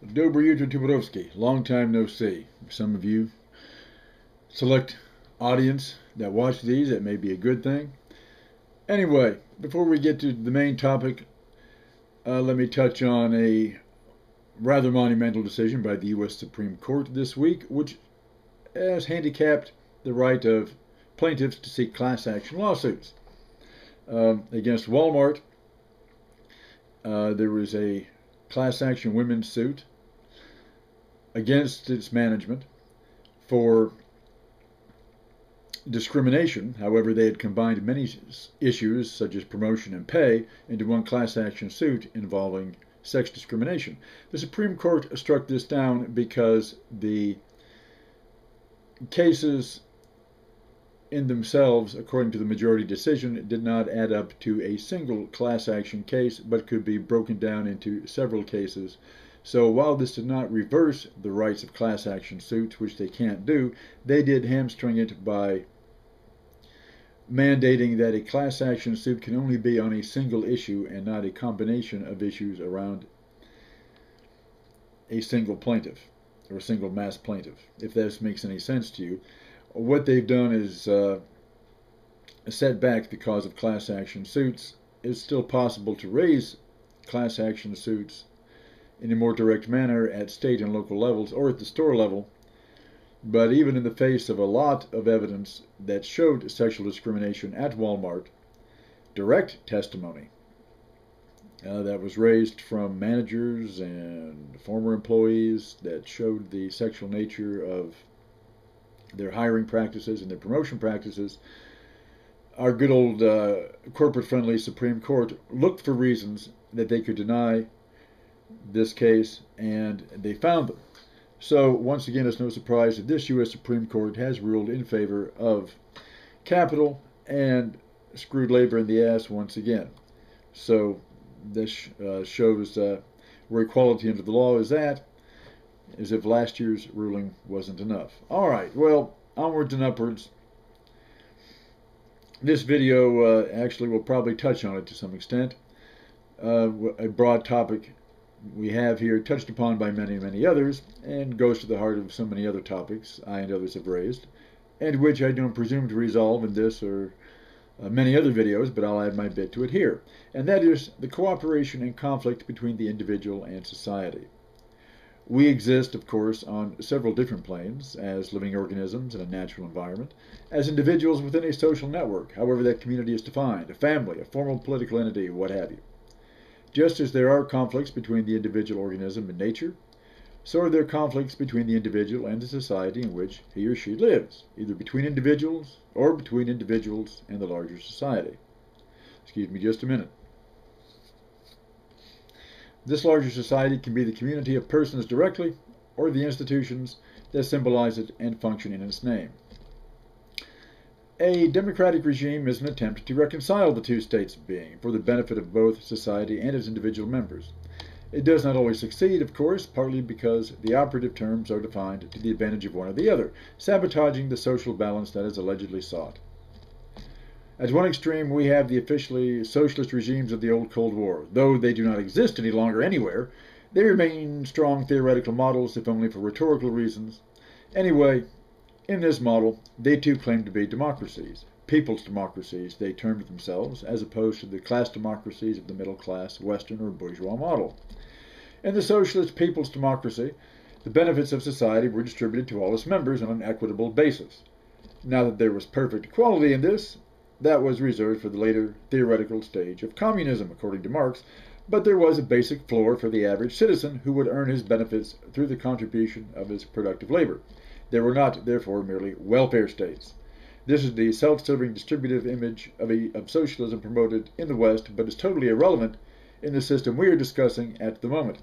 Dobry Yutra Tuberovsky, long time no see. Some of you select audience that watch these, it may be a good thing. Anyway, before we get to the main topic, let me touch on a rather monumental decision by the U.S. Supreme Court this week, which has handicapped the right of plaintiffs to seek class action lawsuits. Against Walmart, there was a class action women's suit against its management for discrimination. However, they had combined many issues, such as promotion and pay, into one class action suit involving sex discrimination. The Supreme Court struck this down because the cases in themselves, according to the majority decision, did not add up to a single class action case, but could be broken down into several cases. So while this did not reverse the rights of class action suits, which they can't do, they did hamstring it by mandating that a class action suit can only be on a single issue and not a combination of issues around a single plaintiff or a single mass plaintiff, if this makes any sense to you. What they've done is set back the cause of class action suits. It's still possible to raise class action suits in a more direct manner at state and local levels or at the store level, but even in the face of a lot of evidence that showed sexual discrimination at Walmart, direct testimony that was raised from managers and former employees that showed the sexual nature of their hiring practices and their promotion practices, our good old corporate-friendly Supreme Court looked for reasons that they could deny this case, and they found them. So once again, it's no surprise that this U.S. Supreme Court has ruled in favor of capital and screwed labor in the ass once again. So this shows where equality under the law is at, as if last year's ruling wasn't enough. All right, well, onwards and upwards. This video actually will probably touch on it to some extent. A broad topic we have here, touched upon by many others, and goes to the heart of so many other topics I and others have raised, and which I don't presume to resolve in this or many other videos, but I'll add my bit to it here. And that is the cooperation and conflict between the individual and society. We exist, of course, on several different planes, as living organisms in a natural environment, as individuals within a social network, however that community is defined, a family, a formal political entity, what have you. Just as there are conflicts between the individual organism and nature, so are there conflicts between the individual and the society in which he or she lives, either between individuals or between individuals and the larger society. Excuse me just a minute. This larger society can be the community of persons directly, or the institutions that symbolize it and function in its name. A democratic regime is an attempt to reconcile the two states of being for the benefit of both society and its individual members. It does not always succeed, of course, partly because the operative terms are defined to the advantage of one or the other, sabotaging the social balance that is allegedly sought. At one extreme, we have the officially socialist regimes of the old Cold War. Though they do not exist any longer anywhere, they remain strong theoretical models, if only for rhetorical reasons. Anyway, in this model, they too claim to be democracies. People's democracies, they termed themselves, as opposed to the class democracies of the middle-class, Western, or bourgeois model. In the socialist people's democracy, the benefits of society were distributed to all its members on an equitable basis. Now that there was perfect equality in this, that was reserved for the later theoretical stage of communism, according to Marx, but there was a basic floor for the average citizen who would earn his benefits through the contribution of his productive labor. There were not, therefore, merely welfare states. This is the self-serving distributive image of socialism promoted in the West, but is totally irrelevant in the system we are discussing at the moment.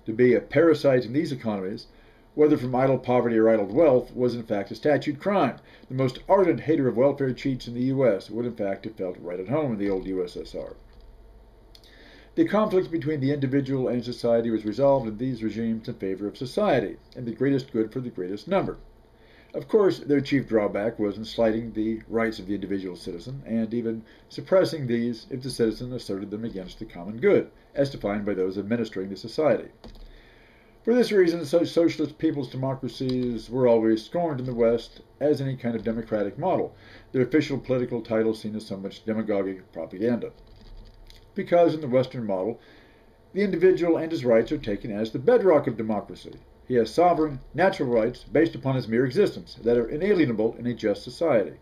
To be a parasite in these economies, whether from idle poverty or idle wealth, was in fact a statute crime. The most ardent hater of welfare cheats in the U.S. would in fact have felt right at home in the old USSR. The conflict between the individual and society was resolved in these regimes in favor of society, and the greatest good for the greatest number. Of course, their chief drawback was in slighting the rights of the individual citizen, and even suppressing these if the citizen asserted them against the common good, as defined by those administering the society. For this reason, such socialist people's democracies were always scorned in the West as any kind of democratic model, their official political title seen as so much demagogic propaganda. Because in the Western model, the individual and his rights are taken as the bedrock of democracy. He has sovereign, natural rights based upon his mere existence that are inalienable in a just society.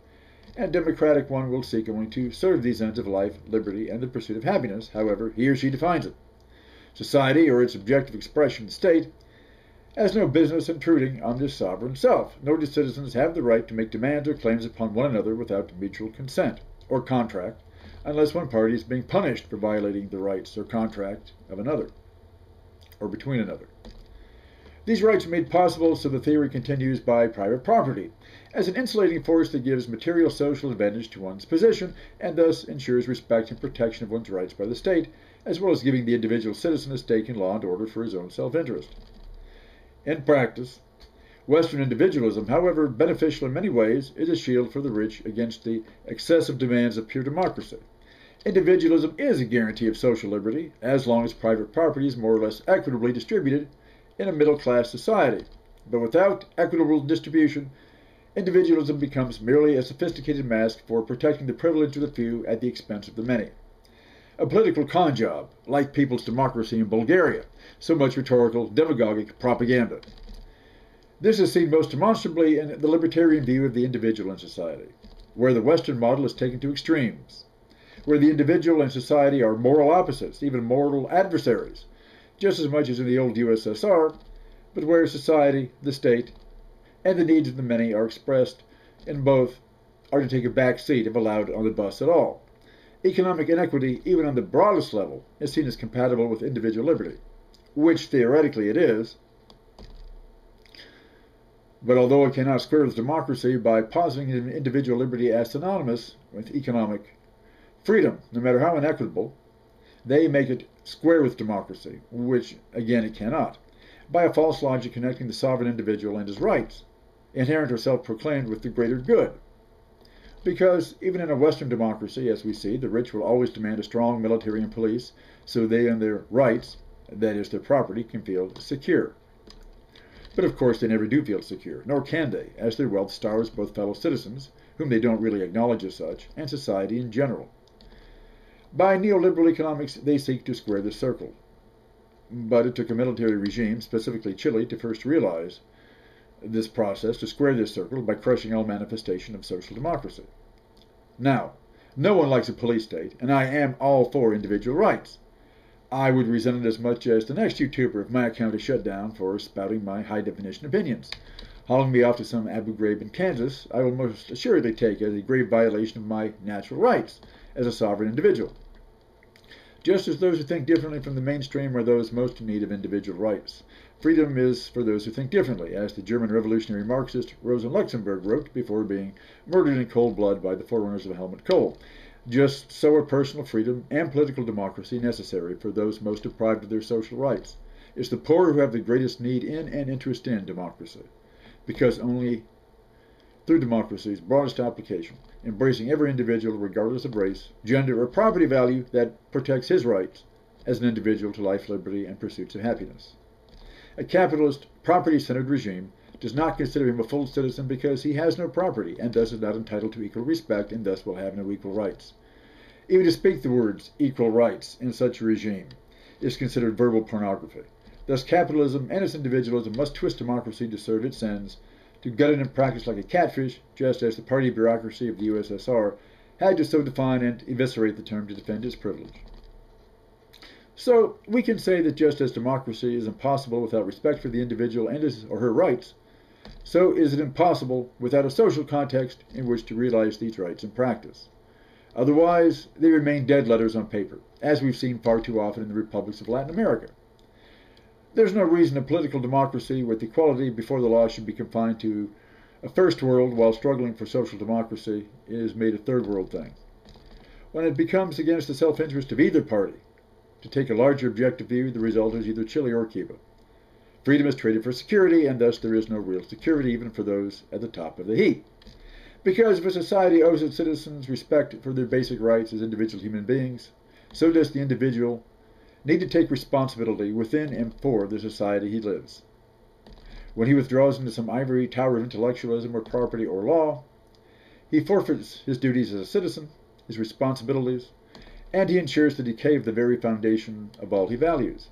And a democratic one will seek only to serve these ends of life, liberty, and the pursuit of happiness, however he or she defines it. Society, or its objective expression, the state, has no business intruding on this sovereign self, nor do citizens have the right to make demands or claims upon one another without mutual consent or contract, unless one party is being punished for violating the rights or contract of another, or between another. These rights are made possible, so the theory continues, by private property, as an insulating force that gives material social advantage to one's position, and thus ensures respect and protection of one's rights by the state, as well as giving the individual citizen a stake in law and order for his own self-interest. In practice, Western individualism, however beneficial in many ways, is a shield for the rich against the excessive demands of pure democracy. Individualism is a guarantee of social liberty, as long as private property is more or less equitably distributed in a middle-class society. But without equitable distribution, individualism becomes merely a sophisticated mask for protecting the privilege of the few at the expense of the many. A political con job, like people's democracy in Bulgaria, so much rhetorical, demagogic propaganda. This is seen most demonstrably in the libertarian view of the individual in society, where the Western model is taken to extremes, where the individual and society are moral opposites, even moral adversaries, just as much as in the old USSR, but where society, the state, and the needs of the many are expressed in both are to take a back seat if allowed on the bus at all. Economic inequity, even on the broadest level, is seen as compatible with individual liberty, which theoretically it is, but although it cannot square with democracy by positing individual liberty as synonymous with economic freedom, no matter how inequitable, they make it square with democracy, which, again, it cannot, by a false logic connecting the sovereign individual and his rights, inherent or self-proclaimed, with the greater good. Because even in a Western democracy, as we see, the rich will always demand a strong military and police so they and their rights, that is, their property, can feel secure. But of course they never do feel secure, nor can they, as their wealth starves both fellow citizens, whom they don't really acknowledge as such, and society in general. By neoliberal economics, they seek to square the circle. But it took a military regime, specifically Chile, to first realize this process, to square this circle by crushing all manifestation of social democracy. Now, no one likes a police state, and I am all for individual rights. I would resent it as much as the next YouTuber if my account is shut down for spouting my high-definition opinions. Hauling me off to some Abu Ghraib in Kansas, I will most assuredly take as a grave violation of my natural rights as a sovereign individual. Just as those who think differently from the mainstream are those most in need of individual rights. Freedom is for those who think differently, as the German revolutionary Marxist Rosa Luxemburg wrote before being murdered in cold blood by the forerunners of Helmut Kohl. Just so are personal freedom and political democracy necessary for those most deprived of their social rights. It's the poor who have the greatest need in and interest in democracy, because only through democracy's broadest application, embracing every individual regardless of race, gender, or property value, that protects his rights as an individual to life, liberty, and pursuits of happiness. A capitalist, property-centered regime does not consider him a full citizen because he has no property and thus is not entitled to equal respect and thus will have no equal rights. Even to speak the words equal rights in such a regime is considered verbal pornography. Thus capitalism and its individualism must twist democracy to serve its ends, to gut it in practice like a catfish, just as the party bureaucracy of the USSR had to so define and eviscerate the term to defend its privilege. So we can say that just as democracy is impossible without respect for the individual and his or her rights, so is it impossible without a social context in which to realize these rights in practice. Otherwise, they remain dead letters on paper, as we've seen far too often in the republics of Latin America. There's no reason a political democracy with equality before the law should be confined to a first world while struggling for social democracy is made a third world thing. When it becomes against the self-interest of either party to take a larger objective view, the result is either Chile or Cuba. Freedom is traded for security, and thus there is no real security even for those at the top of the heap. Because if a society owes its citizens respect for their basic rights as individual human beings, so does the individual need to take responsibility within and for the society he lives. When he withdraws into some ivory tower of intellectualism or property or law, he forfeits his duties as a citizen, his responsibilities, and he ensures the decay of the very foundation of all he values.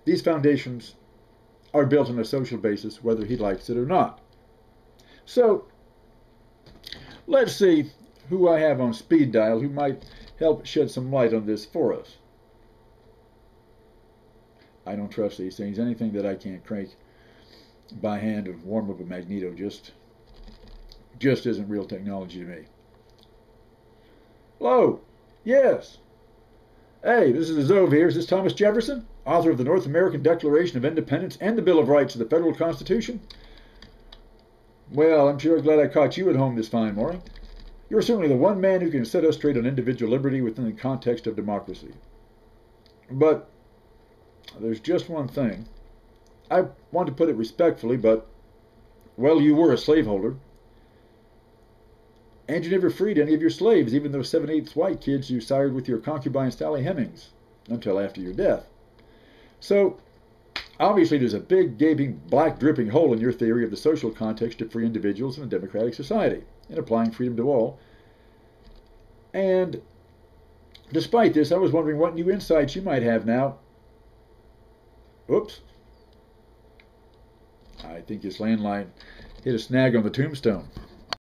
These foundations are built on a social basis, whether he likes it or not. So, let's see who I have on speed dial who might help shed some light on this for us. I don't trust these things. Anything that I can't crank by hand or warm up a magneto just isn't real technology to me. Hello. Yes. Hey, this is Zove here. Is this Thomas Jefferson, author of the North American Declaration of Independence and the Bill of Rights of the Federal Constitution? Well, I'm sure glad I caught you at home this fine morning. You're certainly the one man who can set us straight on individual liberty within the context of democracy. But there's just one thing. I want to put it respectfully, but, well, you were a slaveholder. And you never freed any of your slaves, even those 7/8 white kids you sired with your concubine Sally Hemings, until after your death. So, obviously there's a big, gaping, black dripping hole in your theory of the social context of free individuals in a democratic society, in applying freedom to all. And despite this, I was wondering what new insights you might have now. Oops. I think his landline hit a snag on the tombstone.